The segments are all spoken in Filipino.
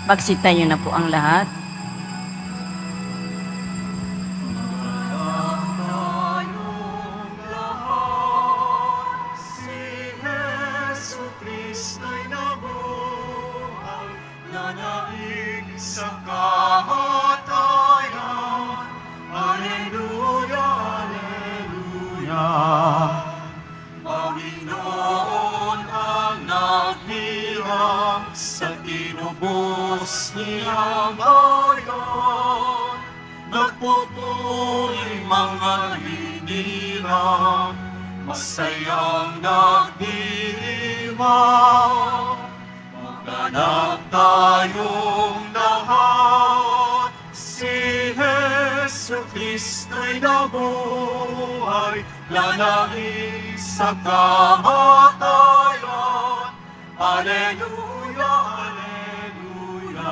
Magsitayo na po ang lahat. Sa kamatayan, Alleluia, Alleluia. Panginoon ang naghirap sa tinubos niyang bayan, nagpupuri mga hinirang, masayang nagdiriwang. Maghanap tayong lahat, si Jesu Kristo'y nabuhay, lalaing sa kamatayan. Alleluia, Alleluia.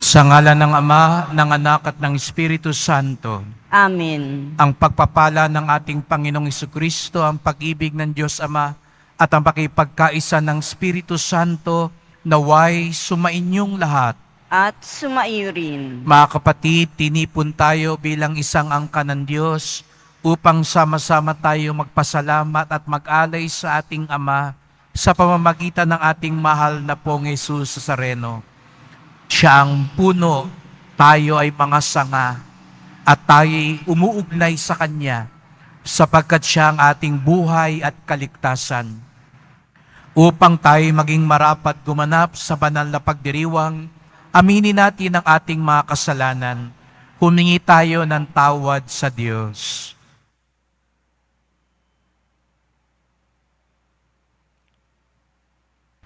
Sa ngalan ng Ama, ng Anak at ng Espiritu Santo. Amen. Ang pagpapala ng ating Panginoong Jesucristo, ang pag-ibig ng Diyos Ama, at ang pakipagkaisa ng Espiritu Santo, naway sumainyong lahat. At sumaiyo rin. Mga kapatid, tinipon tayo bilang isang angka ng Diyos upang sama-sama tayo magpasalamat at mag-alay sa ating Ama sa pamamagitan ng ating mahal na pong Jesus Nazareno. Siya ang puno, tayo ay mga sanga, at tayo'y umuugnay sa Kanya, sapagkat siya ang ating buhay at kaligtasan. Upang tayo maging marapat gumanap sa banal na pagdiriwang, aminin natin ang ating mga kasalanan, humingi tayo ng tawad sa Diyos.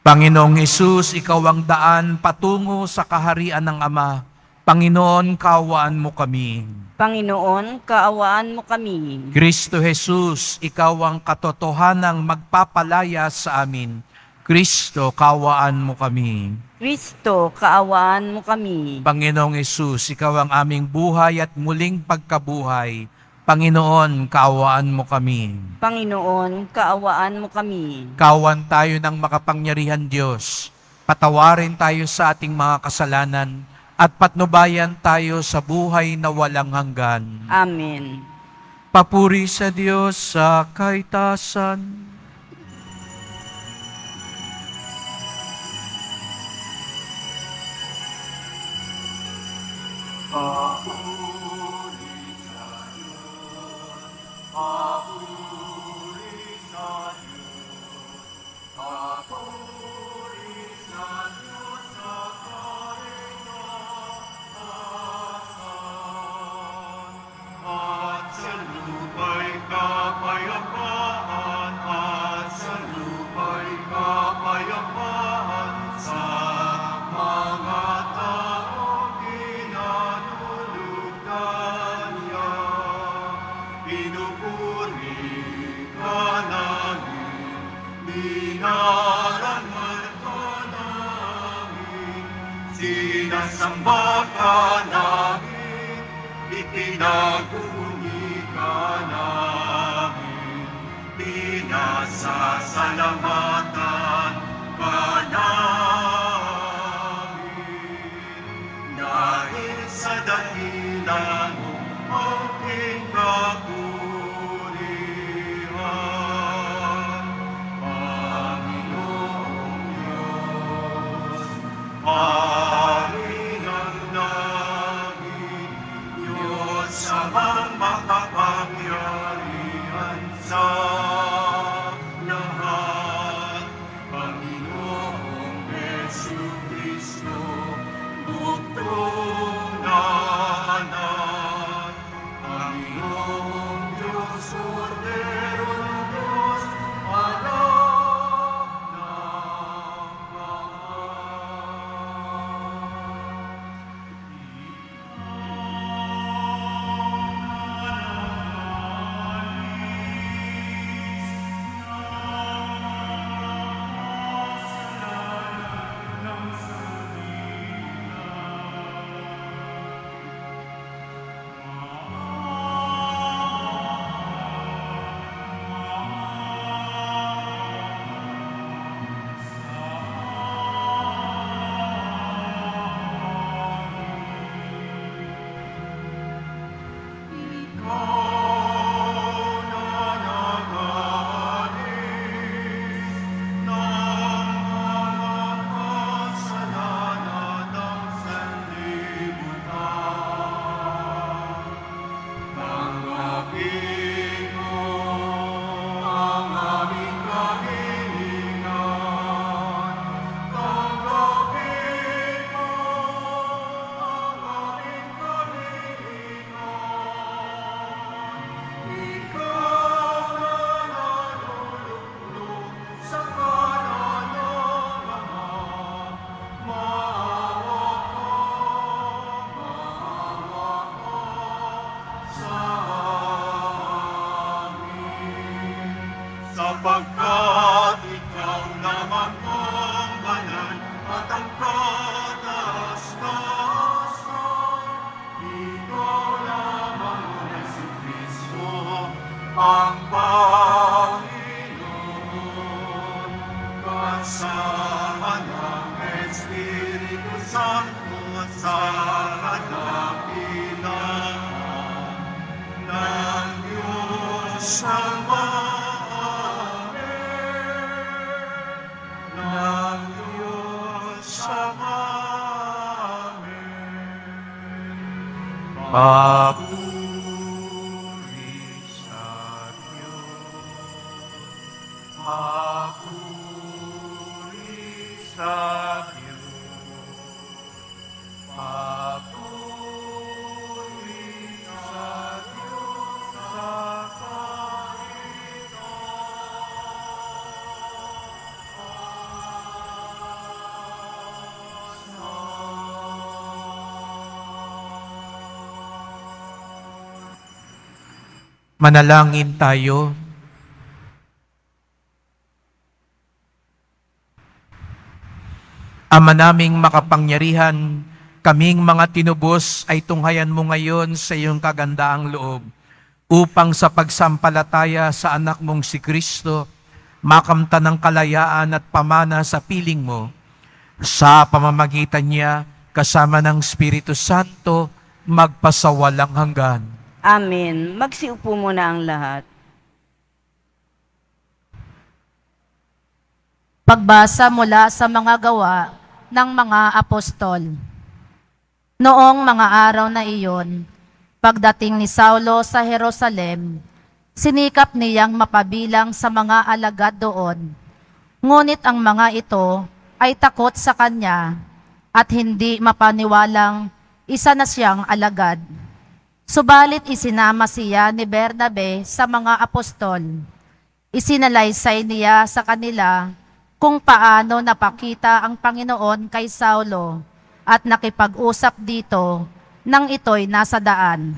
Panginoong Hesus, Ikaw ang daan patungo sa kaharian ng Ama. Panginoon, kaawaan mo kami. Panginoon, kaawaan mo kami. Kristo Jesus, Ikaw ang katotohanang magpapalaya sa amin. Kristo, kaawaan mo kami. Kristo, kaawaan mo kami. Panginoong Hesus, Ikaw ang aming buhay at muling pagkabuhay. Panginoon, kaawaan mo kami. Panginoon, kaawaan mo kami. Kawan tayo ng makapangyarihan Diyos. Patawarin tayo sa ating mga kasalanan at patnubayan tayo sa buhay na walang hanggan. Amen. Papuri sa Diyos sa kaitasan. At sa lupa'y kapayapaan, at sa lupa'y kapayapaan, sa mga taong kinanulugan niya. Pinupuri ka namin, dinarangal ka namin, sinasamba ka namin, ipinag-uni ka namin, pinasasalamatan ka namin. Dahil sa dahilan mong aking kapurihan, Panginoong Diyos, Hari ng langit, Diyos amang makapangyarihan sa lahat. sama ng Espiritu Santo sa kadakilaan ng Diyos Ama. Ng Diyos Ama. Papuri sa Diyos. Papuri sa Diyos. Papuri sa Diyos sa Manalangin tayo. Ama naming makapangyarihan, kaming mga tinubos ay tunghayan mo ngayon sa iyong kagandaang loob, upang sa pagsampalataya sa anak mong si Kristo, makamta ng kalayaan at pamana sa piling mo. Sa pamamagitan niya, kasama ng Espiritu Santo, magpasawalang hanggan. Amen. Magsiupo muna ang lahat. Pagbasa mula sa mga gawa ng mga apostol. Noong mga araw na iyon, pagdating ni Saulo sa Jerusalem, sinikap niyang mapabilang sa mga alagad doon. Ngunit ang mga ito ay takot sa kanya at hindi mapaniwalang isa na siyang alagad. Subalit isinama siya ni Bernabe sa mga apostol. Isinalaysay niya sa kanila kung paano napakita ang Panginoon kay Saulo at nakipag-usap dito nang ito'y nasa daan.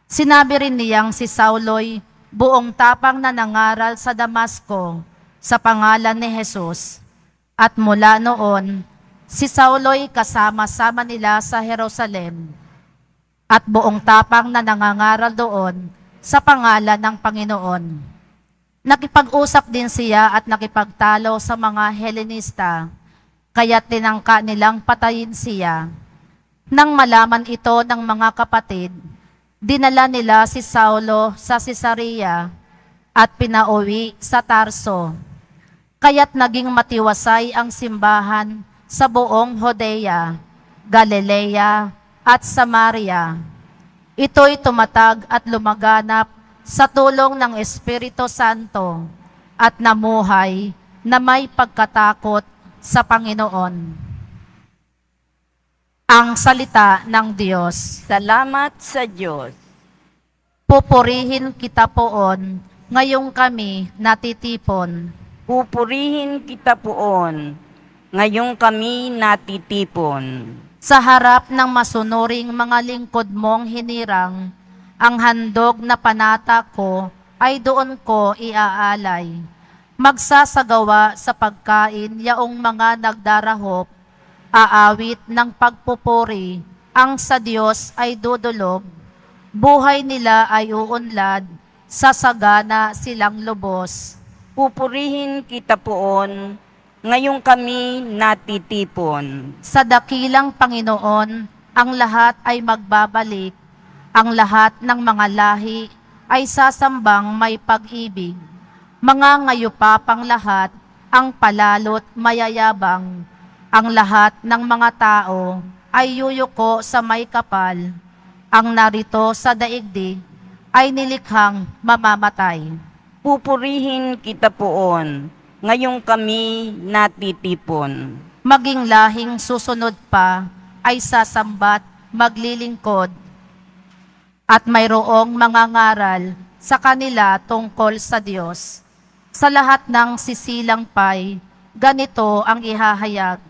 Sinabi rin niyang si Saulo'y buong tapang na nangaral sa Damasco sa pangalan ni Jesus. At mula noon, si Saulo'y kasama-sama nila sa Jerusalem at buong tapang na nangangaral doon sa pangalan ng Panginoon. Nakipag-usap din siya at nakipagtalo sa mga Helenista, kaya tinangka nilang patayin siya. Nang malaman ito ng mga kapatid, dinala nila si Saulo sa Cesarea at pinauwi sa Tarso. Kaya't naging matiwasay ang simbahan sa buong Judea, Galilea, at Samaria. Ito'y tumatag at lumaganap sa tulong ng Espiritu Santo at namuhay na may pagkatakot sa Panginoon. Ang salita ng Diyos. Salamat sa Diyos. Pupurihin kita poon, ngayong kami natitipon. Pupurihin kita poon. Ngayong kami natitipon. Sa harap ng masunuring mga lingkod mong hinirang, ang handog na panata ko ay doon ko iaalay. Magsasagawa sa pagkain yaong mga nagdarahop, aawit ng pagpupuri, ang sa Diyos ay dudulog, buhay nila ay uunlad, sasagana silang lubos. Pupurihin kita poon. Ngayong kami natitipon. Sa dakilang Panginoon, ang lahat ay magbabalik, ang lahat ng mga lahi ay sasambang may pag-ibig. Mga ngayupapang lahat, ang palalo't mayayabang, ang lahat ng mga tao ay yuyuko sa may kapal, ang narito sa daigdig ay nilikhang mamamatay. Pupurihin kita poon. Ngayong kami natitipon. Maging lahing susunod pa ay sasambat maglilingkod at mayroong mga ngaral sa kanila tungkol sa Diyos. Sa lahat ng sisilang pay, ganito ang ihahayag.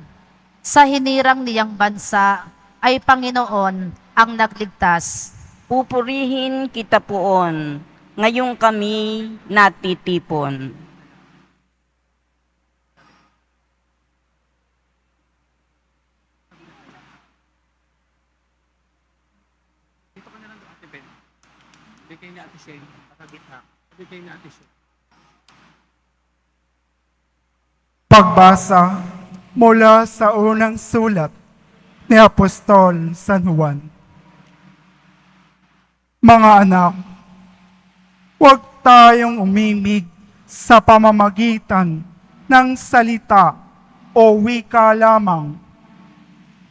Sa hinirang niyang bansa ay Panginoon ang nagligtas. Pupurihin kita poon. Ngayong kami natitipon. Pagbasa mula sa unang sulat ni Apostol San Juan. Mga anak, huwag tayong umimig sa pamamagitan ng salita o wika lamang.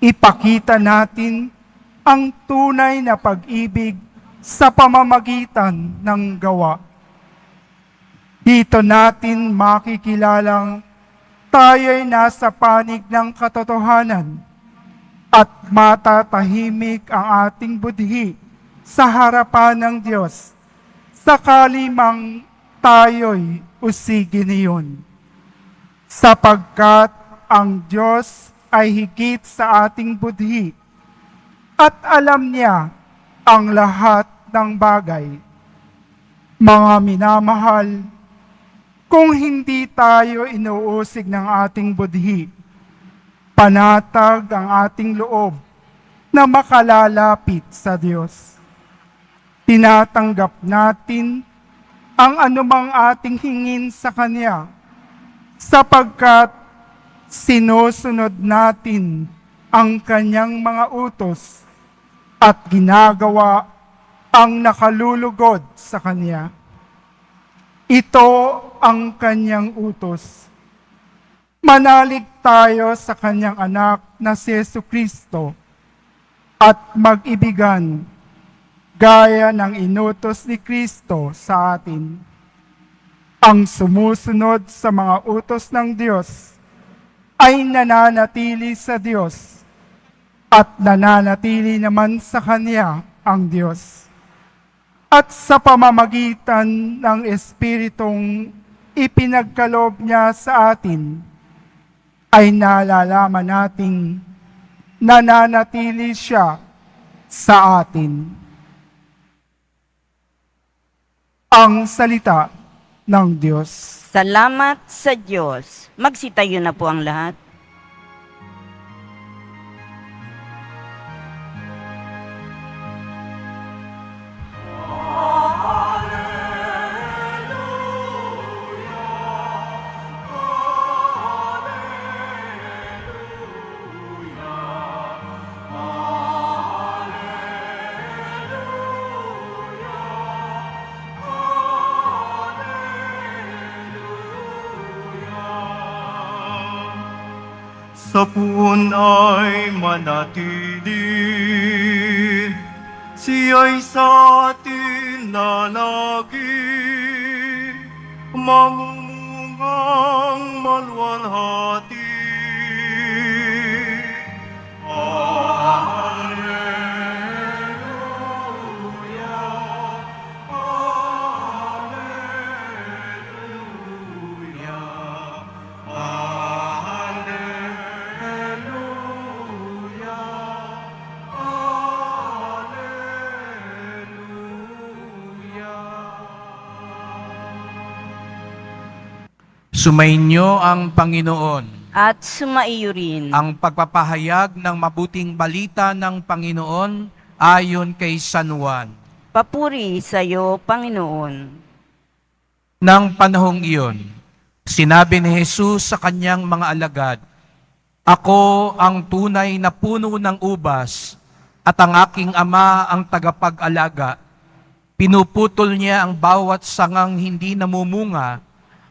Ipakita natin ang tunay na pag-ibig sa pamamagitan ng gawa. Dito natin makikilalang tayo'y nasa panig ng katotohanan at matatahimik ang ating budhi sa harapan ng Diyos sakali mang tayo'y usigin niyon. Sapagkat ang Diyos ay higit sa ating budhi at alam niya ang lahat ng bagay. Mga minamahal, kung hindi tayo inuusig ng ating budhi, panatag ang ating loob na makalalapit sa Diyos. Tinatanggap natin ang anumang ating hingin sa Kanya sapagkat sinusunod natin ang Kanyang mga utos at ginagawa ang nakalulugod sa Kanya. Ito ang Kanyang utos. Manalig tayo sa Kanyang anak na si Jesucristo at mag-ibigan gaya ng inutos ni Kristo sa atin. Ang sumusunod sa mga utos ng Diyos ay nananatili sa Diyos at nananatili naman sa Kanya ang Diyos. At sa pamamagitan ng Espiritong ipinagkaloob niya sa atin, ay nalalaman nating nananatili siya sa atin. Ang salita ng Diyos. Salamat sa Diyos. Magsitayo na po ang lahat. Sa puon ay manatili, siya'y sa atin lalagi, mamumungang maluwalhati. Alleluia, Alleluia, Alleluia, Alleluia. Sumainyo ang Panginoon. At sumaiyo rin. Ang pagpapahayag ng mabuting balita ng Panginoon ayon kay San Juan. Papuri sa iyo, Panginoon. Nang panahong iyon, sinabi ni Jesus sa kanyang mga alagad, "Ako ang tunay na puno ng ubas, at ang aking Ama ang tagapag-alaga. Pinuputol niya ang bawat sangang hindi namumunga,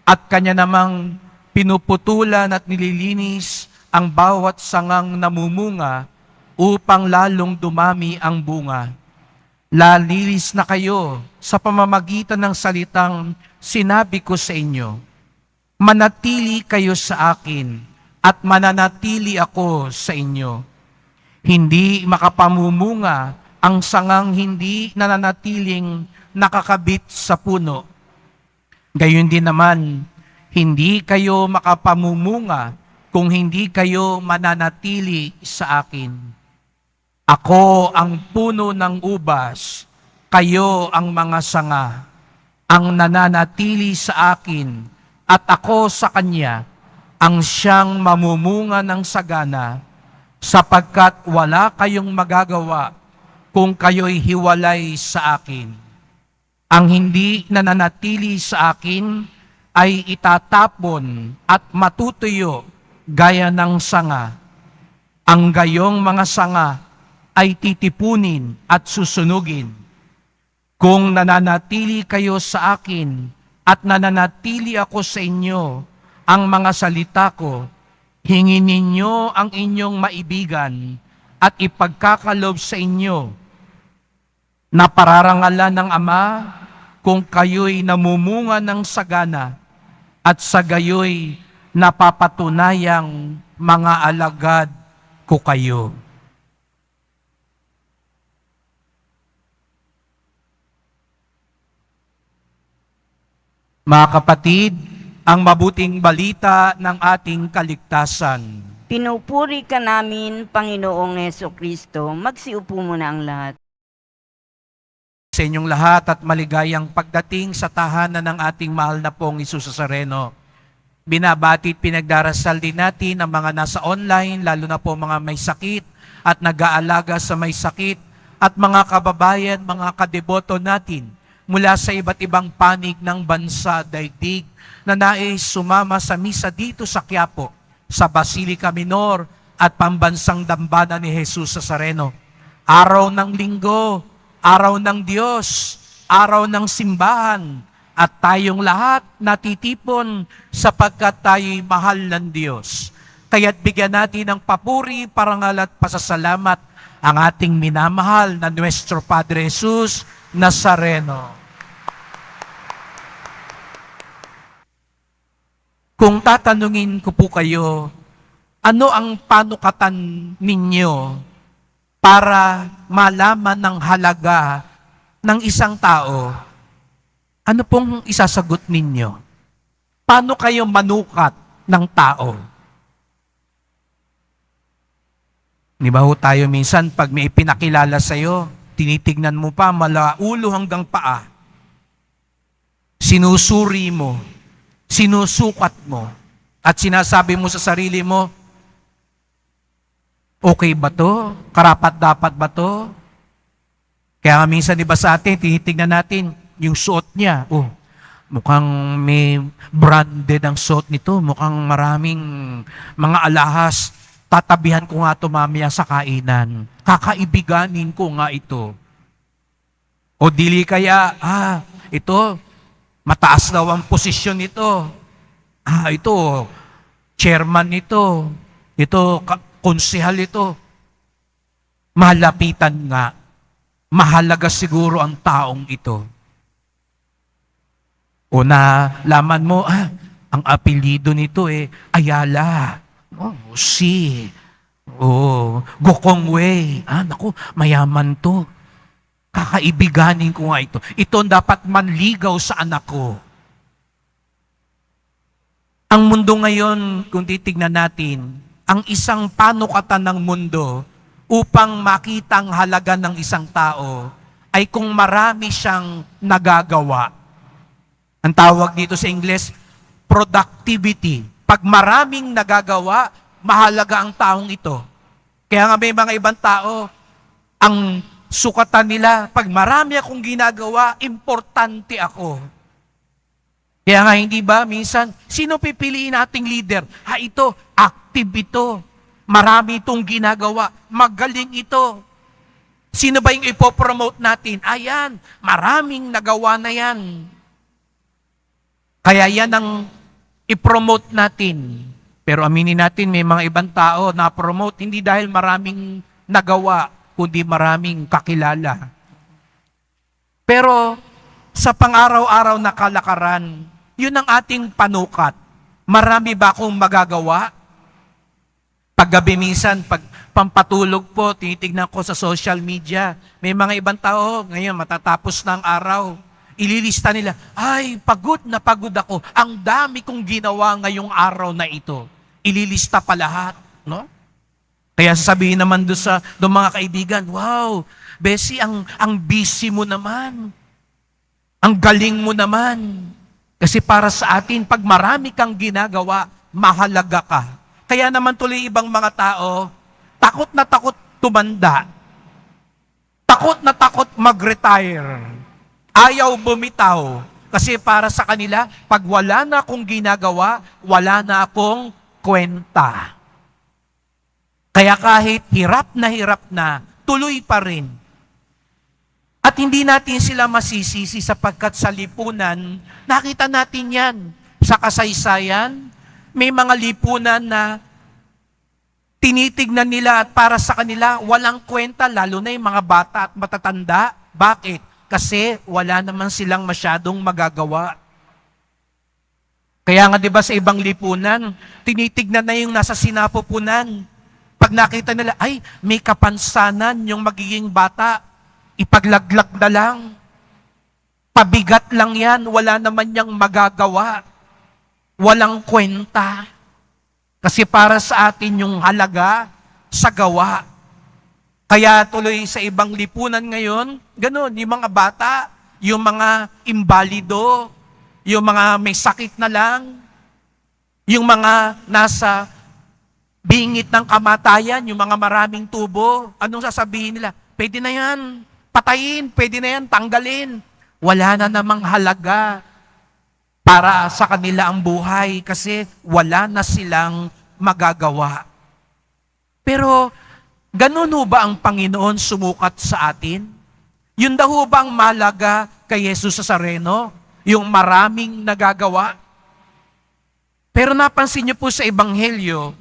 at kanya namang pinuputulan at nililinis ang bawat sangang namumunga upang lalong dumami ang bunga. Lalilis na kayo sa pamamagitan ng salitang sinabi ko sa inyo. Manatili kayo sa akin at mananatili ako sa inyo. Hindi makapamumunga ang sangang hindi nananatiling nakakabit sa puno. Gayon din naman, hindi kayo makapamumunga kung hindi kayo mananatili sa akin. Ako ang puno ng ubas, kayo ang mga sanga. Ang nananatili sa akin at ako sa kanya, ang siyang mamumunga ng sagana, sapagkat wala kayong magagawa kung kayo'y hiwalay sa akin. Ang hindi nananatili sa akin ay itatapon at matutuyo gaya ng sanga. Ang gayong mga sanga ay titipunin at susunugin. Kung nananatili kayo sa akin at nananatili ako sa inyo, ang mga salita ko, hingin ninyo ang inyong maibigan at ipagkakalob sa inyo na pararangalan ng Ama kung kayo'y namumunga ng sagana at sa gayo'y napapatunayang mga alagad ko kayo. Mga kapatid, ang mabuting balita ng ating kaligtasan. Pinupuri ka namin, Panginoong Hesukristo. Magsiupo muna ang lahat. Sa inyong lahat at maligayang pagdating sa tahanan ng ating mahal na pong Hesus Nazareno. Binabati at pinagdarasal din natin ang mga nasa online, lalo na po mga may sakit at nag-aalaga sa may sakit at mga kababayan, mga kadeboto natin mula sa iba't ibang panig ng bansa, daigdig na nais sumama sa misa dito sa Quiapo, sa Basilica Minor at Pambansang Dambana ni Hesus Nazareno. Araw ng linggo, araw ng Diyos, araw ng simbahan, at tayong lahat natitipon sapagkat tayo'y mahal ng Diyos. Kaya't bigyan natin ng papuri, parangal at pasasalamat ang ating minamahal na Nuestro Padre Jesus Nazareno. Kung tatanungin ko po kayo, ano ang panukatan ninyo para malaman ng halaga ng isang tao? Ano pong isasagot ninyo? Paano kayo manukat ng tao? Di ba ho tayo minsan pag may ipinakilala sa'yo, tinitignan mo pa mula ulo hanggang paa. Sinusuri mo, sinusukat mo, at sinasabi mo sa sarili mo, okay ba to? Karapat-dapat ba to? Kaya nga minsan di ba sa atin, tinitignan natin yung suot niya. Oh, mukhang may branded ang suot nito. Mukhang maraming mga alahas. Tatabihan ko nga ito mamaya sa kainan. Kakaibiganin ko nga ito. O dili kaya, ito, mataas daw ang posisyon nito. Ito, chairman nito. Ito, konsehal ito. Malapitan nga. Mahalaga siguro ang taong ito. O nalaman mo, ang apelyido nito Ayala. Si. Gokong Wei. Naku, mayaman to. Kakaibiganin ko nga ito. Ito ang dapat manligaw sa anak ko. Ang mundo ngayon, kung titignan natin, ang isang panukatan ng mundo upang makita ang halaga ng isang tao ay kung marami siyang nagagawa. Ang tawag dito sa Ingles, productivity. Pag maraming nagagawa, mahalaga ang taong ito. Kaya nga may mga ibang tao, ang sukatan nila, pag marami akong ginagawa, importante ako. Kaya nga hindi ba, minsan, sino pipiliin nating leader? Ito, active ito. Marami itong ginagawa. Magaling ito. Sino ba yung ipopromote natin? Ayan, maraming nagawa na yan. Kaya yan ang i-promote natin. Pero aminin natin, may mga ibang tao na promote hindi dahil maraming nagawa, kundi maraming kakilala. Pero sa pang-araw-araw na kalakaran, yun ang ating panukat. Marami ba akong magagawa? Paggabi minsan, pag pampatulog po, tinitignan ko sa social media, may mga ibang tao, ngayon matatapos na ang araw, ililista nila, pagod na pagod ako. Ang dami kong ginawa ngayong araw na ito. Ililista pa lahat. No? Kaya sasabihin naman doon mga kaibigan, wow, Bessie, ang busy mo naman. Ang galing mo naman. Kasi para sa atin, pag marami kang ginagawa, mahalaga ka. Kaya naman tuloy ibang mga tao, takot na takot tumanda. Takot na takot mag-retire. Ayaw bumitaw. Kasi para sa kanila, pag wala na akong ginagawa, wala na akong kwenta. Kaya kahit hirap na, tuloy pa rin. At hindi natin sila masisisi sapagkat sa lipunan, nakita natin yan. Sa kasaysayan, may mga lipunan na tinitignan nila at para sa kanila, walang kwenta, lalo na yung mga bata at matatanda. Bakit? Kasi wala naman silang masyadong magagawa. Kaya nga 'di ba sa ibang lipunan, tinitignan na yung nasa sinapupunan. Pag nakita nila, ay, may kapansanan yung magiging bata, ipaglaglag na lang. Pabigat lang yan, wala naman niyang magagawa. Walang kwenta. Kasi para sa atin yung halaga sa gawa. Kaya tuloy sa ibang lipunan ngayon, ganun, yung mga bata, yung mga imbalido, yung mga may sakit na lang, yung mga nasa bingit ng kamatayan, yung mga maraming tubo, anong sasabihin nila? Pwede na yan, patayin, pwede na yan, tanggalin. Wala na namang halaga para sa kanila ang buhay kasi wala na silang magagawa. Pero, ganun ho ba ang Panginoon sumukat sa atin? Yun daw ho ba ang malaga kay Jesus Nazareno? Yung maraming nagagawa? Pero napansin niyo po sa Ebanghelyo,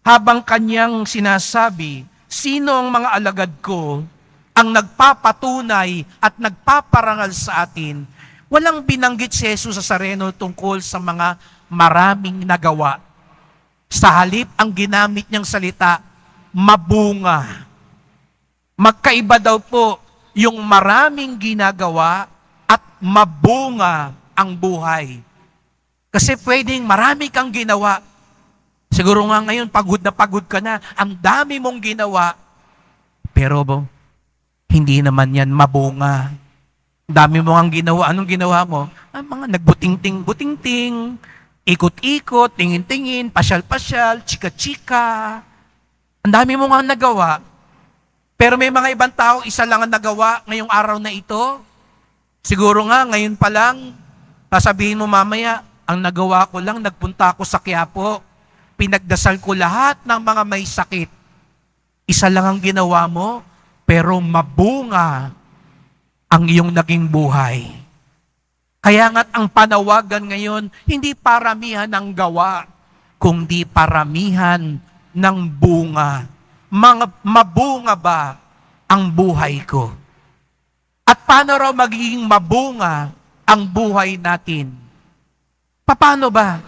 habang kanyang sinasabi, sino ang mga alagad ko ang nagpapatunay at nagpaparangal sa atin, walang binanggit si Jesus Nazareno tungkol sa mga maraming nagawa. Sa halip, ang ginamit niyang salita, mabunga. Magkaiba daw po yung maraming ginagawa at mabunga ang buhay. Kasi pwedeng marami kang ginawa. Siguro nga ngayon, pagod ka na, ang dami mong ginawa. Pero hindi naman yan mabunga. Dami mo ang ginawa. Anong ginawa mo? Mga nagbuting-ting, ikot-ikot, tingin-tingin, pasyal-pasyal, chika-chika. Ang dami mo nga nagawa. Pero may mga ibang tao, isa lang ang nagawa ngayong araw na ito. Siguro nga, ngayon pa lang, sasabihin mo mamaya, ang nagawa ko lang, nagpunta ako sa Quiapo. Pinagdasal ko lahat ng mga may sakit. Isa lang ang ginawa mo, pero mabunga ang iyong naging buhay. Kaya nga't ang panawagan ngayon, hindi paramihan ng gawa, kundi paramihan ng bunga. Mabunga ba ang buhay ko? At paano raw magiging mabunga ang buhay natin? Paano ba?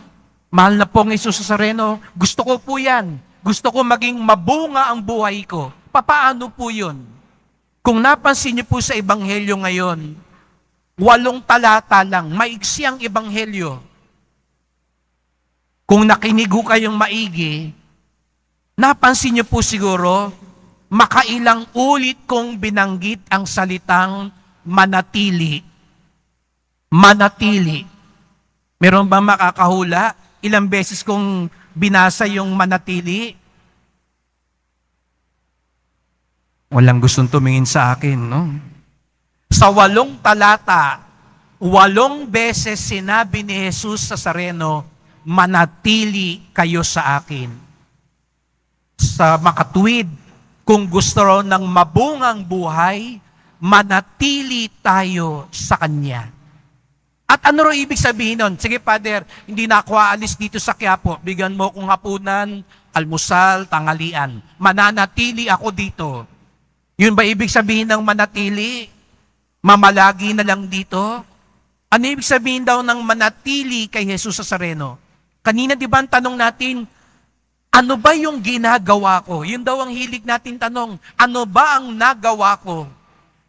Mahal na pong Jesus Nazareno, gusto ko po yan. Gusto ko maging mabunga ang buhay ko. Paano po yun? Kung napansin niyo po sa Ebanghelyo ngayon, 8 talata lang, maiksi ang Ebanghelyo. Kung nakinig ho kayong maigi, napansin niyo po siguro, makailang ulit kong binanggit ang salitang manatili. Manatili. Meron ba makakahula? Ilang beses kong binasa yung manatili? Walang gustong tumingin sa akin, no? Sa 8 talata, 8 beses sinabi ni Jesus Nazareno, manatili kayo sa akin. Sa makatuwid, kung gusto raw ng mabungang buhay, manatili tayo sa Kanya. At ano raw ibig sabihin nun? Sige, Father, hindi na ako aalis dito sa Quiapo. Bigyan mo kong hapunan, almusal, tanghalian. Mananatili ako dito. Yun ba ibig sabihin ng manatili? Mamalagi na lang dito? Ano ibig sabihin daw ng manatili kay Jesus Nazareno? Kanina di ba ang tanong natin, ano ba yung ginagawa ko? Yun daw ang hilig natin tanong. Ano ba ang nagawa ko?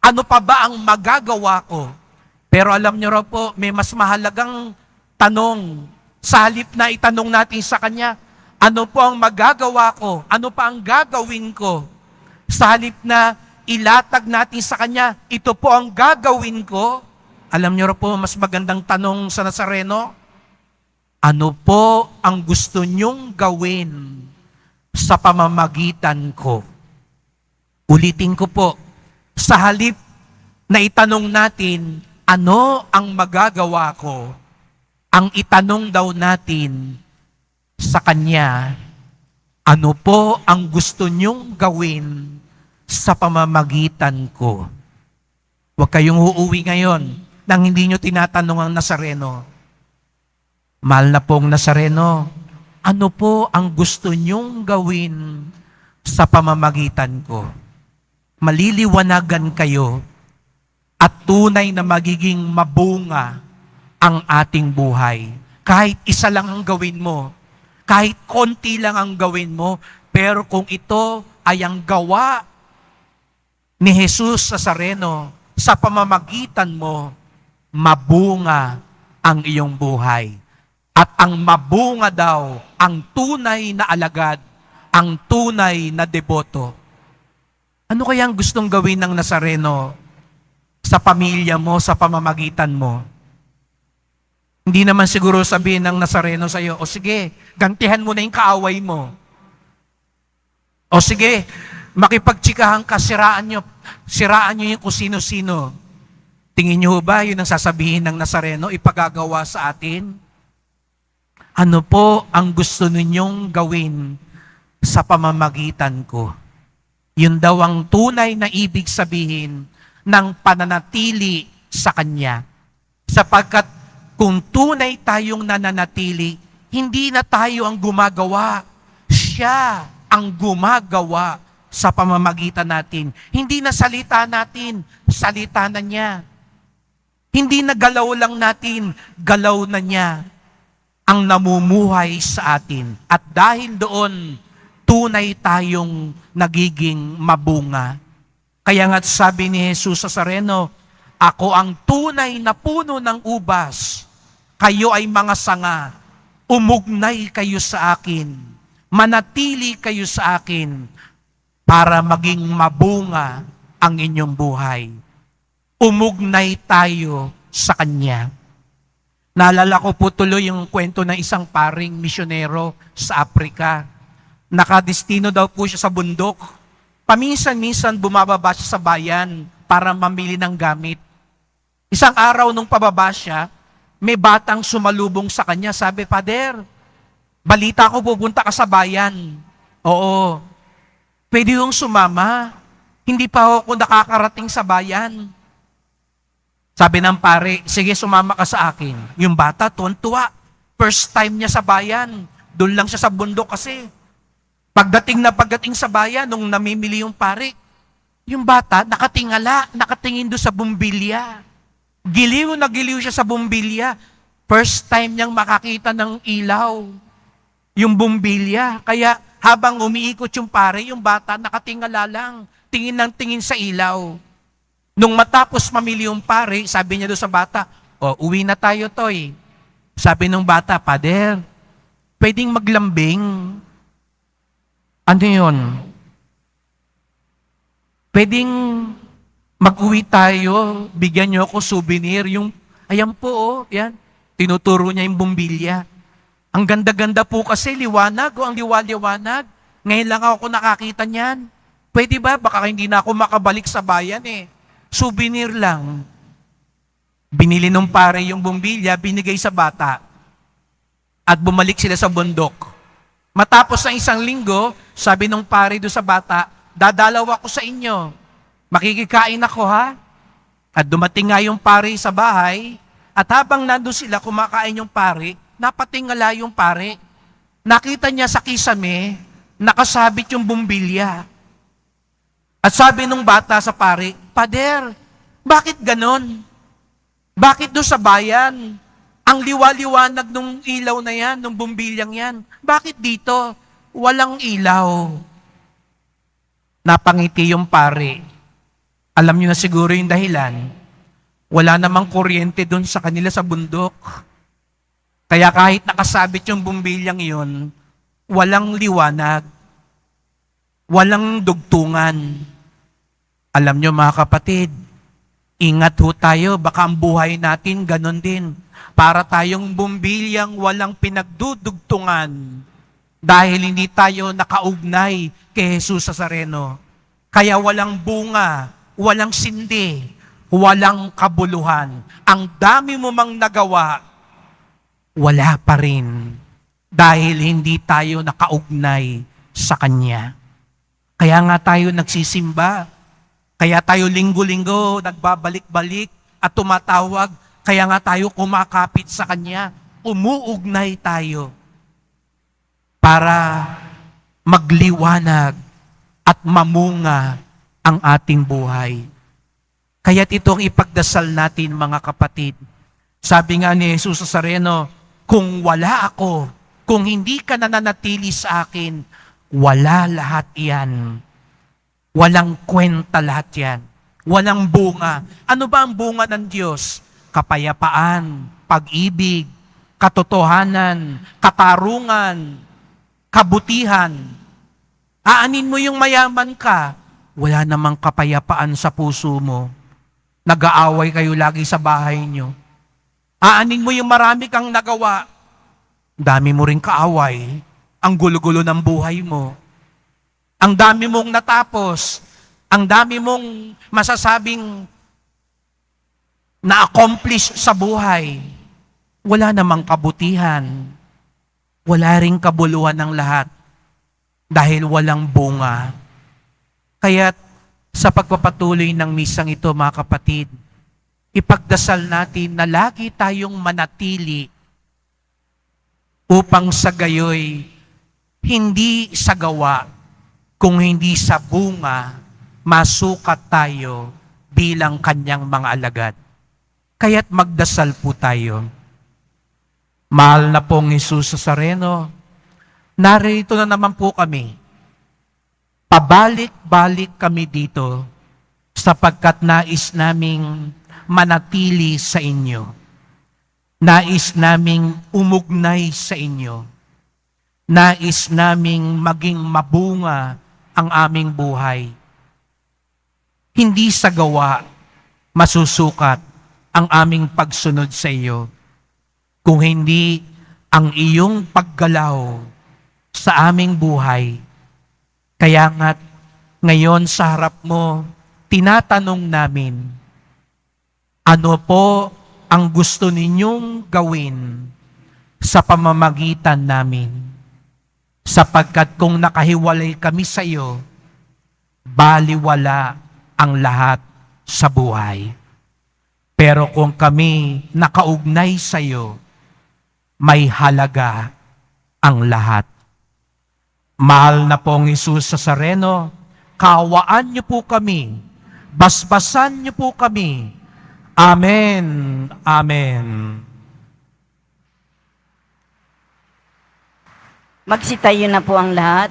Ano pa ba ang magagawa ko? Pero alam niyo raw po, may mas mahalagang tanong. Sa halip na itanong natin sa Kanya, ano po ang magagawa ko? Ano pa ang gagawin ko? Sa halip na ilatag natin sa Kanya, ito po ang gagawin ko. Alam niyo raw po, mas magandang tanong sa Nazareno, ano po ang gusto niyong gawin sa pamamagitan ko? Ulitin ko po, sa halip na itanong natin, ano ang magagawa ko? Ang itanong daw natin sa Kanya, ano po ang gusto niyong gawin sa pamamagitan ko? Huwag kayong uuwi ngayon nang hindi niyo tinatanong ang Nazareno. Mahal na pong Nazareno, ano po ang gusto niyong gawin sa pamamagitan ko? Maliliwanagan kayo at tunay na magiging mabunga ang ating buhay. Kahit isa lang ang gawin mo, kahit konti lang ang gawin mo, pero kung ito ay ang gawa ni Jesus Nazareno, sa pamamagitan mo, mabunga ang iyong buhay. At ang mabunga daw, ang tunay na alagad, ang tunay na deboto. Ano kaya ang gustong gawin ng Nazareno sa pamilya mo, sa pamamagitan mo? Hindi naman siguro sabihin ng Nazareno sa iyo, o sige, gantihan mo na yung kaaway mo. O sige, makipagtsikahan ka, siraan nyo yung kung sino-sino. Tingin nyo ba yun ang sasabihin ng Nazareno, ipagagawa sa atin? Ano po ang gusto ninyong gawin sa pamamagitan ko? Yun daw ang tunay na ibig sabihin ng pananatili sa Kanya. Sapagkat kung tunay tayong nananatili, hindi na tayo ang gumagawa. Siya ang gumagawa sa pamamagitan natin. Hindi na salita natin, salita na niya. Hindi na galaw lang natin, galaw na niya ang namumuhay sa atin. At dahil doon, tunay tayong nagiging mabunga. Kaya nga't sabi ni Jesus Nazareno, ako ang tunay na puno ng ubas. Kayo ay mga sanga. Umugnay kayo sa akin. Manatili kayo sa akin para maging mabunga ang inyong buhay. Umugnay tayo sa Kanya. Naalala ko po tuloy yung kwento ng isang paring misyonero sa Africa. Nakadestino daw po siya sa bundok. Paminsan-minsan bumababa siya sa bayan para mamili ng gamit. Isang araw nung pababa siya, may batang sumalubong sa kanya. Sabi, Pader, balita ko pupunta ka sa bayan. Oo. Pwede yung sumama. Hindi pa ako nakakarating sa bayan. Sabi ng pare, sige sumama ka sa akin. Yung bata, tuwan-tuwa. First time niya sa bayan. Doon lang siya sa bundok kasi. Pagdating sa bayan, nung namimili yung pare, yung bata, nakatingin doon sa bumbilya. Giliw na giliw siya sa bumbilya. First time niyang makakita ng ilaw. Yung bumbilya. Kaya habang umiikot yung pare, yung bata, nakatingala lang. Tingin ng tingin sa ilaw. Nung matapos mamili yung pare, sabi niya doon sa bata, uwi na tayo, Toy. Sabi nung bata, Pader, pwedeng maglambing. Ano yun? Pwedeng mag-uwi tayo, bigyan niyo ako souvenir. Ayan po, yan. Tinuturo niya yung bumbilya. Ang ganda-ganda po kasi, liwanag, ang liwanag. Ngayon lang ako nakakita niyan. Pwede ba? Baka hindi na ako makabalik sa bayan eh. Souvenir lang. Binili nung pare yung bumbilya, binigay sa bata. At bumalik sila sa bundok. Matapos ng isang linggo, sabi nung pare doon sa bata, dadalaw ako sa inyo. Makikikain ako ha? At dumating nga yung pare sa bahay, at habang nandun sila kumakain yung pare, napatingala yung pare. Nakita niya sa kisame, nakasabit yung bumbilya. At sabi nung bata sa pare, Pader, bakit ganon? Bakit doon sa bayan? Ang liwaliwanag nung ilaw na yan, nung bumbilyang yan. Bakit dito? Walang ilaw. Napangiti yung pare. Alam niyo na siguro yung dahilan. Wala namang kuryente doon sa kanila sa bundok. Kaya kahit nakasabit yung bumbilyang yun, walang liwanag. Walang dugtungan. Alam nyo mga kapatid, ingat ho tayo, baka ang buhay natin ganon din. Para tayong bumbilyang walang pinagdudugtungan dahil hindi tayo nakaugnay kay Jesus Nazareno. Kaya walang bunga, walang sindi, walang kabuluhan. Ang dami mo mang nagawa, wala pa rin. Dahil hindi tayo nakaugnay sa Kanya. Kaya nga tayo nagsisimba. Kaya tayo linggo-linggo nagbabalik-balik at tumatawag. Kaya nga tayo kumakapit sa Kanya. Umuugnay tayo para magliwanag at mamunga ang ating buhay. Kaya't itong ipagdasal natin, mga kapatid. Sabi nga ni Jesus Nazareno, kung wala ako, kung hindi ka nananatili sa akin, wala lahat yan. Walang kwenta lahat yan. Walang bunga. Ano ba ang bunga ng Diyos? Kapayapaan, pag-ibig, katotohanan, katarungan, kabutihan. Aanin mo yung mayaman ka, wala namang kapayapaan sa puso mo. Nag-aaway kayo lagi sa bahay nyo. Aanin mo yung marami kang nagawa, dami mo ring kaaway, ang gulo-gulo ng buhay mo. Ang dami mong natapos, ang dami mong masasabing na-accomplish sa buhay. Wala namang kabutihan, wala ring kabuluhan ng lahat dahil walang bunga. Kaya sa pagpapatuloy ng misang ito, mga kapatid, ipagdasal natin na lagi tayong manatili upang sa gayoy hindi sa gawa, kung hindi sa bunga, masukat tayo bilang Kanyang mga alagad. Kaya't magdasal po tayo. Mahal na pong Jesus Nazareno, narito na naman po kami. Pabalik-balik kami dito sapagkat nais naming manatili sa inyo. Nais naming umugnay sa inyo. Nais naming maging mabunga ang aming buhay. Hindi sa gawa masusukat ang aming pagsunod sa iyo, kung hindi ang iyong paggalaw sa aming buhay. Kaya nga't ngayon sa harap mo, tinatanong namin, ano po ang gusto ninyong gawin sa pamamagitan namin? Sapagkat kung nakahiwalay kami sa iyo, baliwala ang lahat sa buhay. Pero kung kami nakaugnay sa iyo, may halaga ang lahat. Mahal na pong Jesus Nazareno, kaawaan niyo po kami, basbasan niyo po kami. Amen. Amen. Magsitayo na po ang lahat.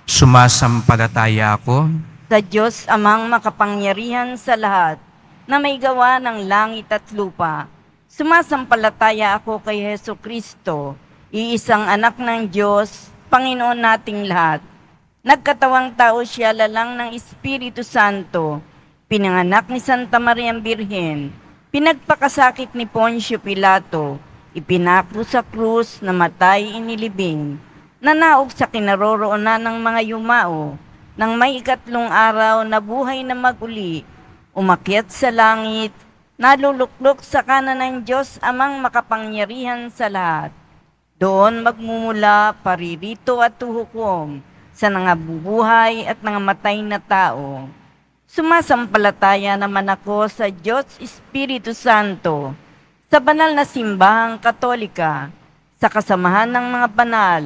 Sumasampalataya ako Sa Diyos amang makapangyarihan sa lahat, na may gawa ng langit at lupa. Sumasampalataya ako kay Hesu Kristo, iisang anak ng Diyos, Panginoon nating lahat. Nagkatawang tao siya lalang ng Espiritu Santo, pinanganak ni Santa Mariang Birhen, pinagpakasakit ni Poncio Pilato, ipinako sa krus, namatay, inilibing, nanaog sa kinaroroonan ng mga yumao, nang may ikatlong araw na buhay na maguli, umakyat sa langit, naluluklok sa kanan ng Diyos amang makapangyarihan sa lahat. Doon magmumula paririto at huhukom sa nangabubuhay at nangamatay na tao. Sumasampalataya naman ako sa Diyos Espiritu Santo, sa banal na simbahang Katolika, sa kasamahan ng mga banal,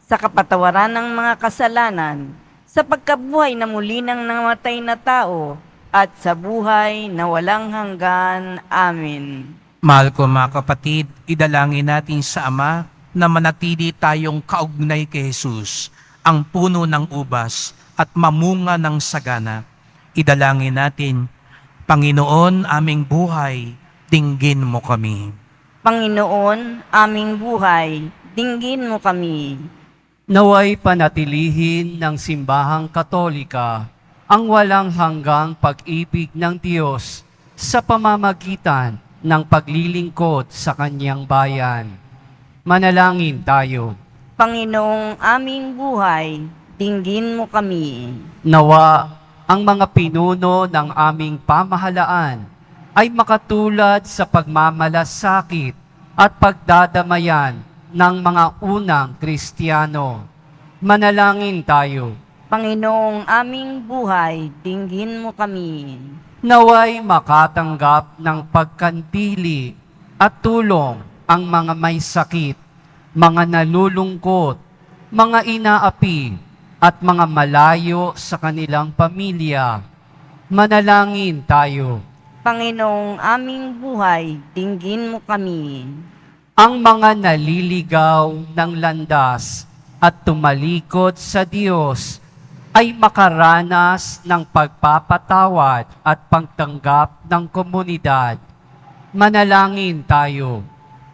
sa kapatawaran ng mga kasalanan, sa pagkabuhay na muli ng nangamatay na tao, at sa buhay na walang hanggan. Amen. Mahal ko mga kapatid, idalangin natin sa Ama na manatili tayong kaugnay kay Jesus, ang puno ng ubas at mamunga ng sagana. Idalangin natin, Panginoon, aming buhay, dinggin mo kami. Panginoon, aming buhay, dinggin mo kami. Naway panatilihin ng simbahang Katolika ang walang hanggang pag-ibig ng Diyos sa pamamagitan ng paglilingkod sa Kanyang bayan. Manalangin tayo. Panginoong aming buhay, dinggin mo kami. Nawa ang mga pinuno ng aming pamahalaan ay makatulad sa pagmamalasakit at pagdadamayan ng mga unang Kristiyano. Manalangin tayo. Panginoong aming buhay, dinggin mo kami. Naway makatanggap ng pagkantili at tulong ang mga may sakit, mga nalulungkot, mga inaapi, at mga malayo sa kanilang pamilya. Manalangin tayo. Panginoong aming buhay, dinggin mo kami. Ang mga naliligaw ng landas at tumalikod sa Diyos ay makaranas ng pagpapatawad at pagtanggap ng komunidad. Manalangin tayo.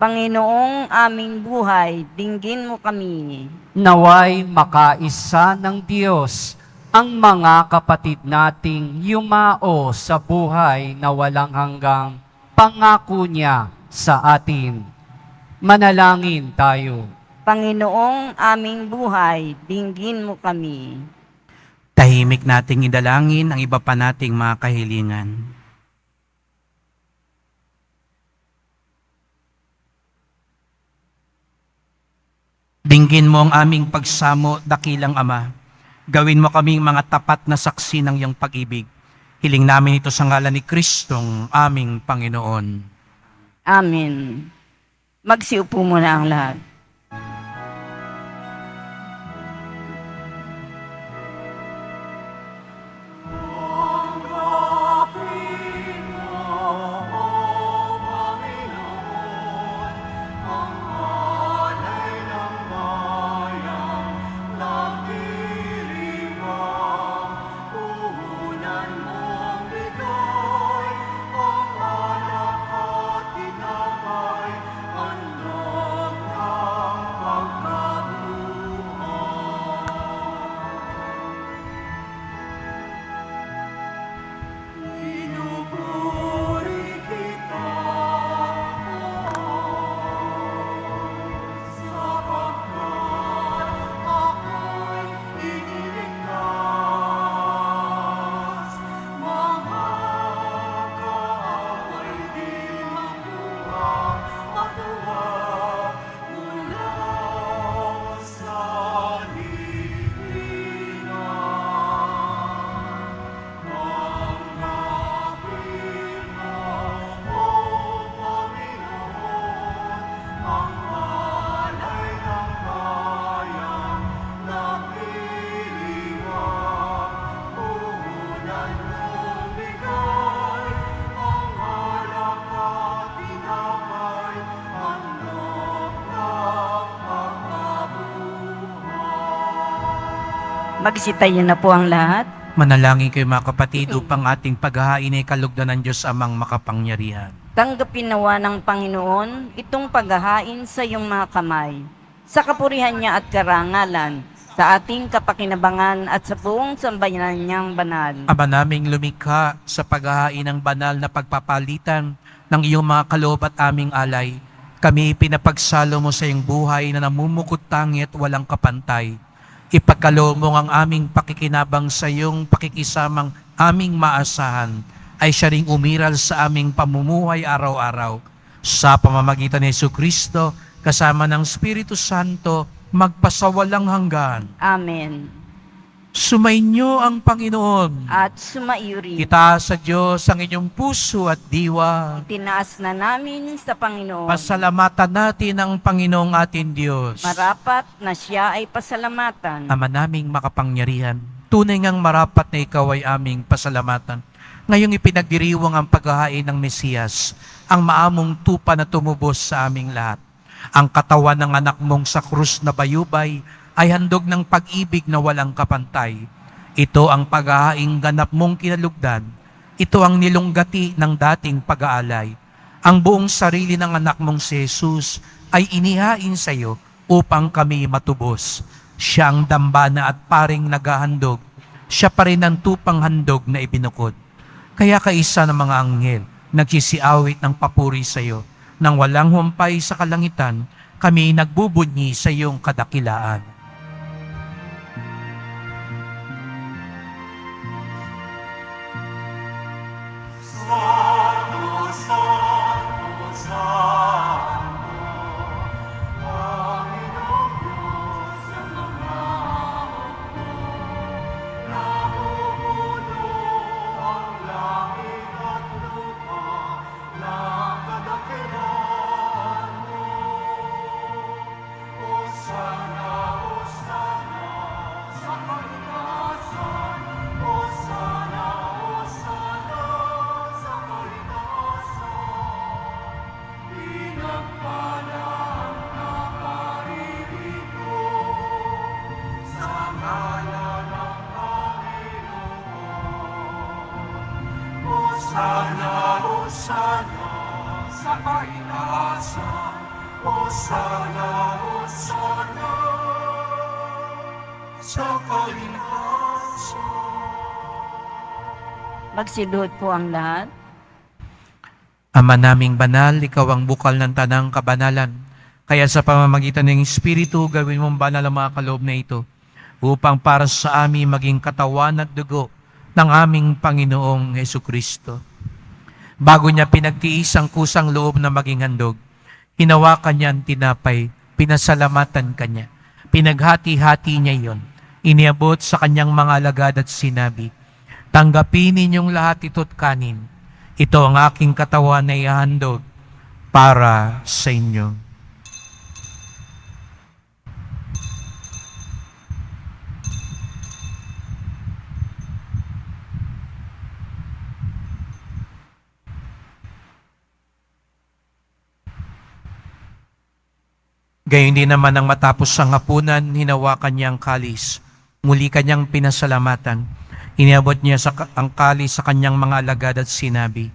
Panginoong aming buhay, dinggin mo kami. Naway makaisa ng Diyos ang mga kapatid nating yumao sa buhay na walang hanggang pangako niya sa atin. Manalangin tayo. Panginoong aming buhay, dinggin mo kami. Tahimik nating idalangin ang iba pa nating mga kahilingan. Dinggin mo ang aming pagsamo, dakilang Ama. Gawin mo kaming mga tapat na saksi ng iyong pag-ibig. Hiling namin ito sa ngalan ni Kristong aming Panginoon. Amen. Magsiupo muna ang lahat. Magsitayo na po ang lahat. Manalangin kayo mga kapatid upang ating paghahain ay kalugdan ng Diyos amang makapangyarihan. Tanggapin nawa ng Panginoon itong paghahain sa iyong mga kamay, sa kapurihan niya at karangalan, sa ating kapakinabangan at sa buong sambayanan niyang banal. Ama naming lumikha sa paghahain ng banal na pagpapalitan ng iyong mga kaloob at aming alay, kami pinapagsalo mo sa iyong buhay na namumukot tangi at walang kapantay. Ipagkaloob mo ang aming pakikinabang sa iyong pakikisamang aming maasahan ay siya ring umiral sa aming pamumuhay araw-araw. Sa pamamagitan ni Jesucristo, kasama ng Espiritu Santo, magpasawalang hanggan. Amen. Sumainyo ang Panginoon. At sumaiyo rin. Itaas sa Diyos ang inyong puso at diwa. Tinaas na namin sa Panginoon. Pasalamatan natin ang Panginoong ating Diyos. Marapat na siya ay pasalamatan. Ama naming makapangyarihan, tunay ngang marapat na ikaw ay aming pasalamatan. Ngayong ipinagdiriwang ang paghahain ng Mesiyas, ang maamong tupa na tumubos sa aming lahat. Ang katawan ng anak mong sa krus na bayubay ay handog ng pag-ibig na walang kapantay. Ito ang paghahaing ganap mong kinalugdan. Ito ang nilunggati ng dating pag-aalay. Ang buong sarili ng anak mong si Jesus ay inihain sa iyo upang kami matubos. Siya ang dambana at paring naghahandog. Siya pa rin ang tupang handog na ibinukod. Kaya kaisa ng mga anghel, nagsisiawit ng papuri sa iyo. Nang walang humpay sa kalangitan, kami nagbubunyi sa iyong kadakilaan. Hosana, Hosana, sa kaligtasan. Magsiluhod po ang lahat. Ama naming banal, ikaw ang bukal ng tanang kabanalan. Kaya sa pamamagitan ng Espiritu, gawin mong banal ang mga kaloob na ito, upang para sa amin maging katawan at dugo ng aming Panginoong Hesukristo. Bago niya pinagtiis ang kusang loob na maging handog, hinawakan niya ang tinapay, pinasalamatan kanya. Pinaghati-hati niya iyon. Iniabot sa kanyang mga alagad at sinabi, "Tanggapin ninyong lahat ito't kanin. Ito ang aking katawan na ihahandog para sa inyo." Gayon din naman ang matapos ang hapunan, hinawakan niya ang kalis. Muli kanyang pinasalamatan. Iniabot niya ang kalis sa kanyang mga alagad at sinabi,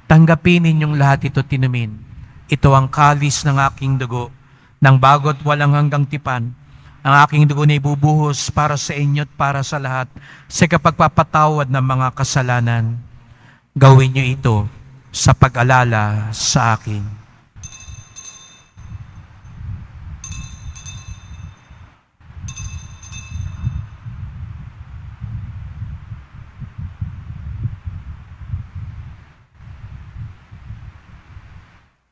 "Tanggapin ninyong lahat ito tinumin. Ito ang kalis ng aking dugo, ng bago't walang hanggang tipan. Ang aking dugo na ibubuhos para sa inyo at para sa lahat sa kapagpapatawad ng mga kasalanan. Gawin niyo ito sa pag-alala sa akin."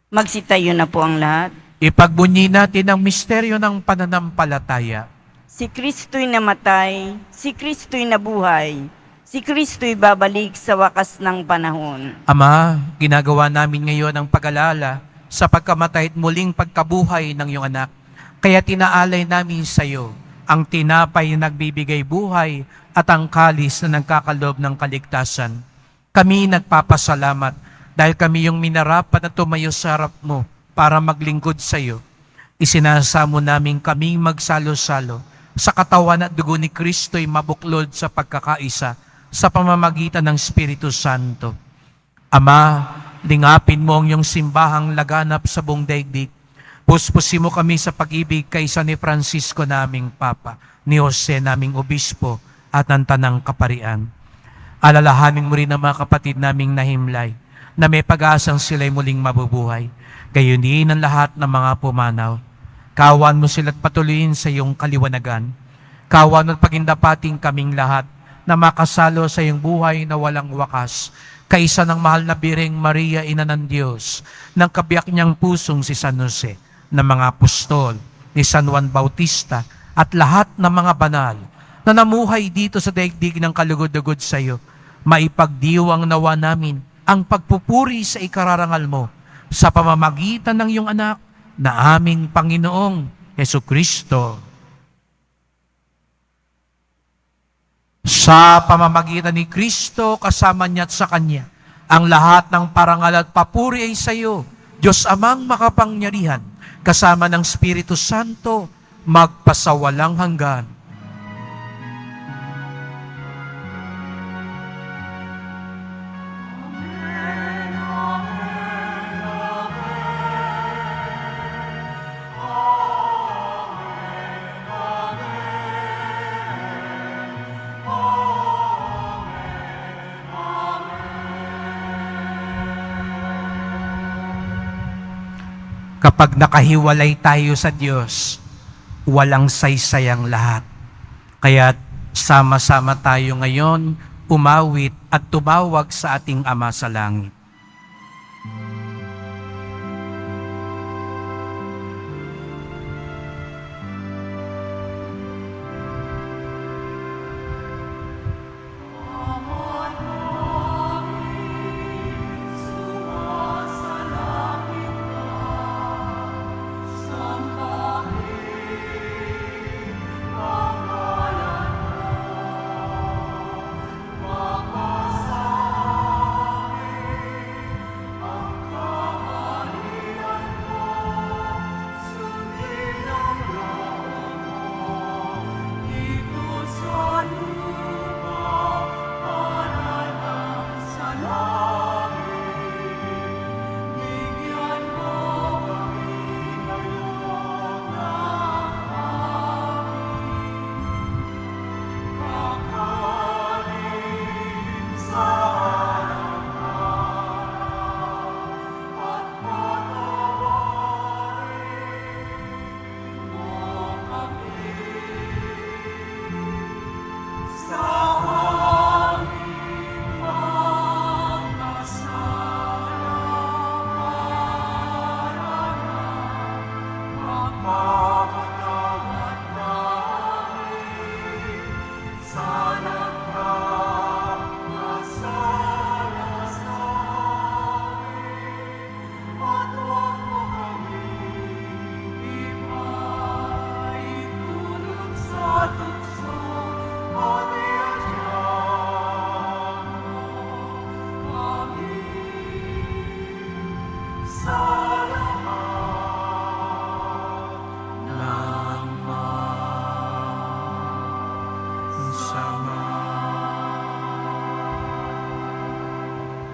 Magsitayo na po ang lahat. Ipagbunyi natin ang misteryo ng pananampalataya. Si Kristo'y namatay, si Kristo'y nabuhay, si Kristo'y babalik sa wakas ng panahon. Ama, ginagawa namin ngayon ang pag-alala sa pagkamatay at muling pagkabuhay ng iyong anak. Kaya tinaalay namin sa iyo ang tinapay na nagbibigay buhay at ang kalis na nagkakalob ng kaligtasan. Kami nagpapasalamat dahil kami yung minarapat na tumayo sa harap mo para maglingkod sa iyo. Isinasamo namin kaming magsalo-salo sa katawan at dugo ni Kristo'y mabuklod sa pagkakaisa sa pamamagitan ng Espiritu Santo. Ama, lingapin mo ang iyong simbahang laganap sa buong daigdig. Puspusin mo kami sa pag-ibig kaysa ni Francisco naming Papa, ni Jose naming Obispo at ng Tanang Kaparian. Alalahanin mo rin ang mga kapatid naming nahimlay na may pag-asang sila'y muling mabubuhay. Gayon din ang lahat ng mga pumanaw. Kawan mo sila't patuloyin sa iyong kaliwanagan. Kawan mo't pagindapating kaming lahat na makasalo sa iyong buhay na walang wakas. Kaisa ng mahal na Birheng Maria, Ina ng Diyos, ng kabiyak niyang pusong si San Jose, ng mga apostol, ni San Juan Bautista, at lahat ng mga banal na namuhay dito sa daigdig ng kalugod-lugod sa iyo, maipagdiwang nawa namin ang pagpupuri sa ikararangal mo sa pamamagitan ng iyong anak na aming Panginoong Hesukristo. Sa pamamagitan ni Kristo, kasama niya at sa Kanya, ang lahat ng parangal at papuri ay sa iyo, Diyos Amang makapangyarihan, kasama ng Espiritu Santo, magpasawalang hanggan. Kapag nakahiwalay tayo sa Diyos, walang saysayang lahat. Kaya sama-sama tayo ngayon, umawit at tumawag sa ating Ama sa langit.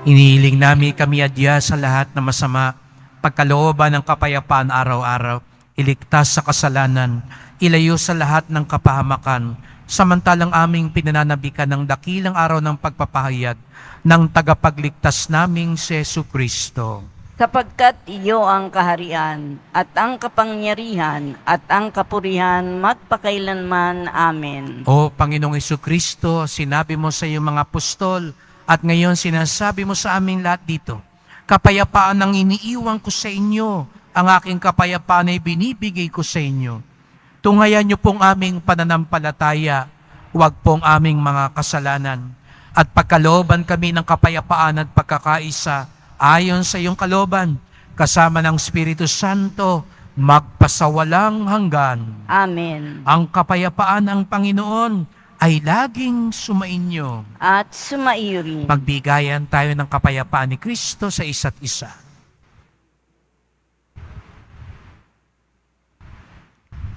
Inihiling namin kami adya sa lahat na masama, pagkalooban ng kapayapaan araw-araw, iligtas sa kasalanan, ilayo sa lahat ng kapahamakan, samantalang aming pinananabikan ng dakilang araw ng pagpapahayag ng tagapagligtas naming si Jesucristo. Sapagkat iyo ang kaharian, at ang kapangyarihan, at ang kapurihan, magpakailanman. Amen. O Panginoong Jesucristo, sinabi mo sa iyong mga apostol, at ngayon sinasabi mo sa amin lahat dito, kapayapaan ang iniiwan ko sa inyo, ang aking kapayapaan ay binibigay ko sa inyo. Tungayan niyo pong aming pananampalataya, huwag pong aming mga kasalanan, at pagkalooban kami ng kapayapaan at pagkakaisa, ayon sa iyong kalooban, kasama ng Espiritu Santo, magpasawalang hanggan. Amen. Ang kapayapaan ng Panginoon ay laging sumainyo. At sumairin. Magbigayan tayo ng kapayapaan ni Kristo sa isa't isa.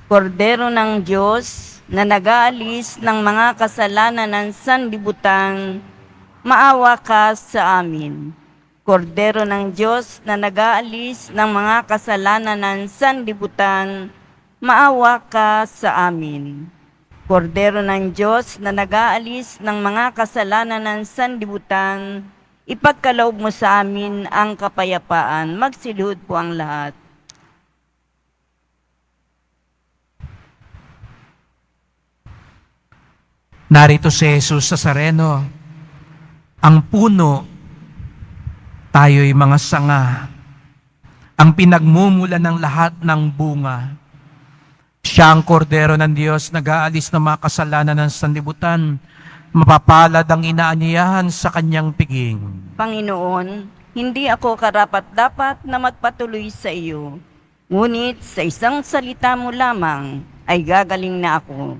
Kordero ng Diyos na nag-aalis ng mga kasalanan ng sanlibutan, maawa ka sa amin. Kordero ng Diyos na nag-aalis ng mga kasalanan ng sanlibutan, maawa ka sa amin. Kordero ng Diyos na nag-aalis ng mga kasalanan ng sanlibutan, ipagkaloob mo sa amin ang kapayapaan. Magsilhod po ang lahat. Narito si Jesus Nazareno, ang puno, tayo'y mga sanga, ang pinagmumula ng lahat ng bunga. Siya ang kordero ng Diyos, nag-aalis ng mga kasalanan ng sanlibutan, mapapalad ang inaanyayahan sa kanyang piging. Panginoon, hindi ako karapat-dapat na magpatuloy sa iyo. Ngunit sa isang salita mo lamang ay gagaling na ako.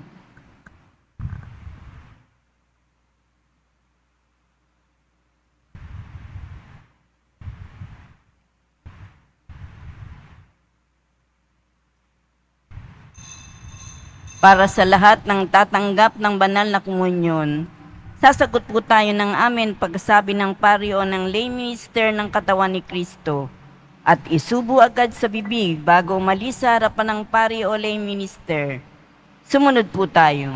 Para sa lahat ng tatanggap ng banal na komunyon, sasagot po tayo ng amen pagsabi ng pari o ng lay minister ng katawan ni Kristo at isubo agad sa bibig bago umalis sa harapan ng pari o lay minister. Sumunod po tayo.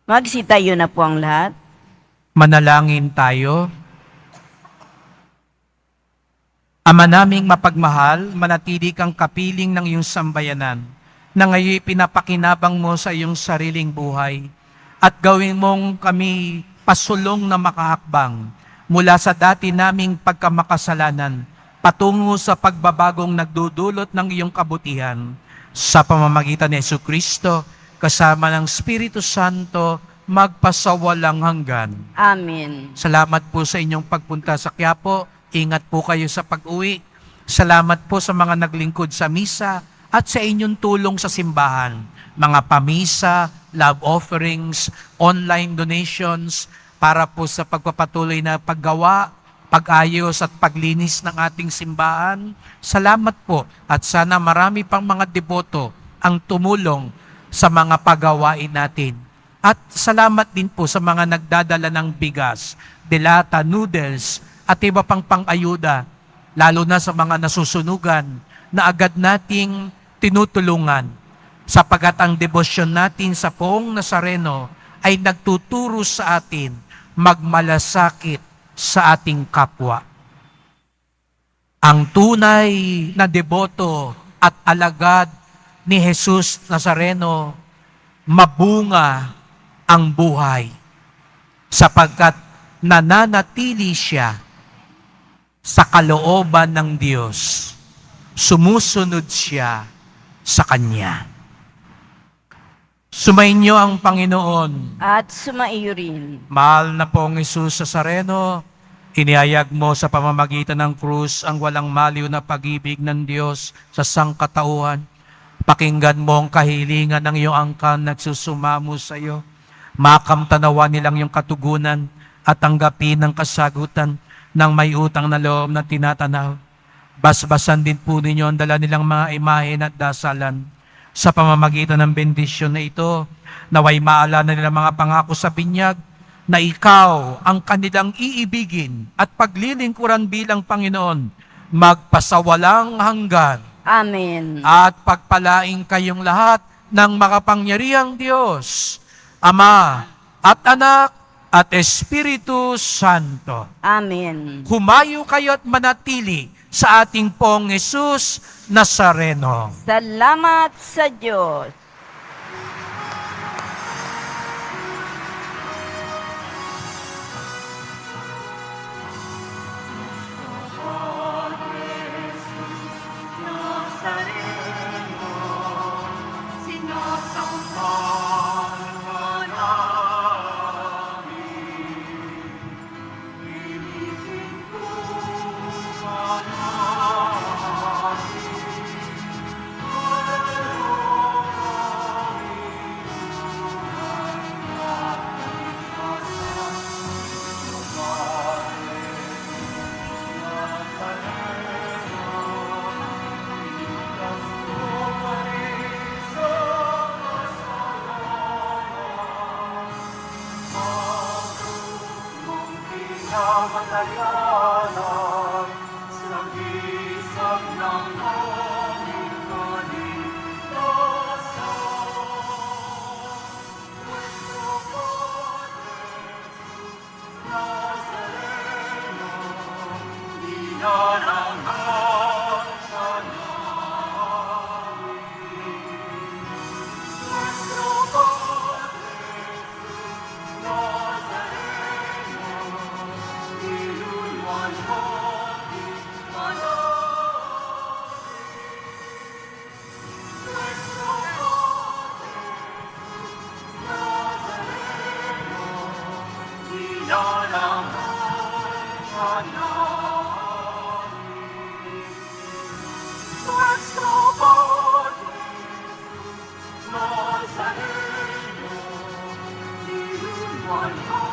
Magsitayo na po ang lahat. Manalangin tayo. Ama naming mapagmahal, manatili kang kapiling ng iyong sambayanan, na ngayon pinapakinabang mo sa iyong sariling buhay, at gawin mong kami pasulong na makahakbang mula sa dati naming pagkamakasalanan, patungo sa pagbabagong nagdudulot ng iyong kabutihan, sa pamamagitan ni Jesucristo, kasama ng Espiritu Santo, magpasawalang hanggan. Amen. Salamat po sa inyong pagpunta sa Quiapo. Ingat po kayo sa pag-uwi. Salamat po sa mga naglingkod sa misa at sa inyong tulong sa simbahan. Mga pamisa, love offerings, online donations, para po sa pagpapatuloy na paggawa, pag-ayos at paglinis ng ating simbahan. Salamat po at sana marami pang mga deboto ang tumulong sa mga pagawain natin. At salamat din po sa mga nagdadala ng bigas, delata, noodles, at iba pang pang-ayuda, lalo na sa mga nasusunugan na agad nating tinutulungan, sapagat ang debosyon natin sa Poong Nazareno ay nagtuturo sa atin magmalasakit sa ating kapwa. Ang tunay na deboto at alagad ni Jesus Nazareno, mabunga ang buhay, sapagkat nananatili siya sa kalooban ng Diyos. Sumusunod siya sa Kanya. Sumainyo ang Panginoon. At sumaiyo rin. Mahal na pong Jesus Nazareno, inihayag mo sa pamamagitan ng krus ang walang maliw na pag-ibig ng Diyos sa sangkatauhan. Pakinggan mo ang kahilingan ng iyong angkan nagsusumamo sa iyo. Makamtanawa nilang iyong katugunan at tanggapin ang kasagutan ng may utang na loob na tinatanaw. Basbasan din po ninyo ang dala nilang mga imahen at dasalan. Sa pamamagitan ng bendisyon na ito, naway maalala nila mga pangako sa binyag na ikaw ang kanilang iibigin at paglilingkuran bilang Panginoon, magpasawalang hanggan. Amen. At pagpalaing kayong lahat ng makapangyarihang Diyos, Ama at Anak at Espiritu Santo. Amen. Humayo kayo at manatili sa ating Poong Jesus Nazareno. Salamat sa Diyos. Kamatayanan sa isang ng aming kaligtasan. Nuestro Padre Nazareno, dinarangan ka namin. Nuestro Padre Nazareno, iluluwalhati manapin. Nuestro Padre Nazareno, dinarangan ka namin. Nuestro Padre Nazareno, iluluwalhati